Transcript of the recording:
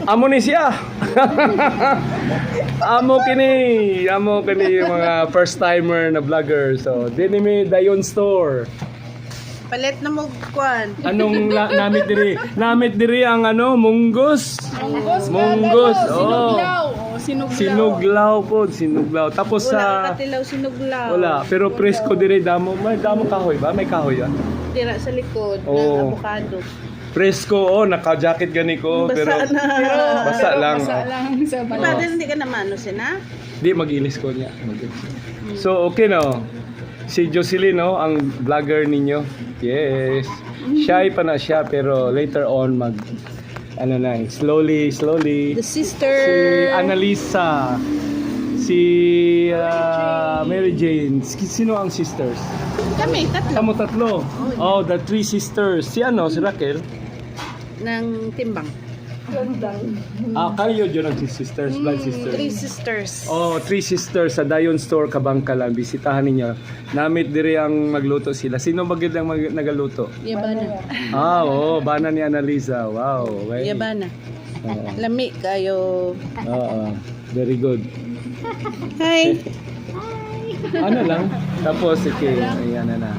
Amo ni siya. Amo kini yung mga first timer na vlogger. So, dinhi mi dayon store. Palit na mo kwan. Anong namit diri? Namit diri ang munggos. Munggos. Oh. Sinuglaw po, sinuglaw. Tapos Wala sa katilaw sinuglaw. wala, pero presko diri may damo kahoy ba? May kahoy yan. Tira sa likod Oo. ng avocado. Presko, jacket gani ko, Basa pero na. basa lang. Basa lang sa Diba, balon. hindi ka naman ano sina? Di mag-ilis ko niya. So, okay no. Si Jocelyn no, ang vlogger ninyo. Yes. Shy pa na siya pero later on slowly. The sister. Si Annalisa, si Mary Jane. Sino ang sisters? Kami, tatlo. Kamo tatlo. Oh, the three sisters. Si Raquel. Ng timbang. Kayo dyan ang sisters, blood sisters. Three sisters. Oh, three sisters sa Dayon Store Kabangkalan. Bisitahan ninyo. Namit diri ang magluto sila. Sino magid ang nagaluto? Yabana. Oo, bana ni Annalisa. Wow. Okay. Yabana. Oo. Lami kayo. Oo. Very good. Hi. Ano lang? Tapos, okay. Ayan na.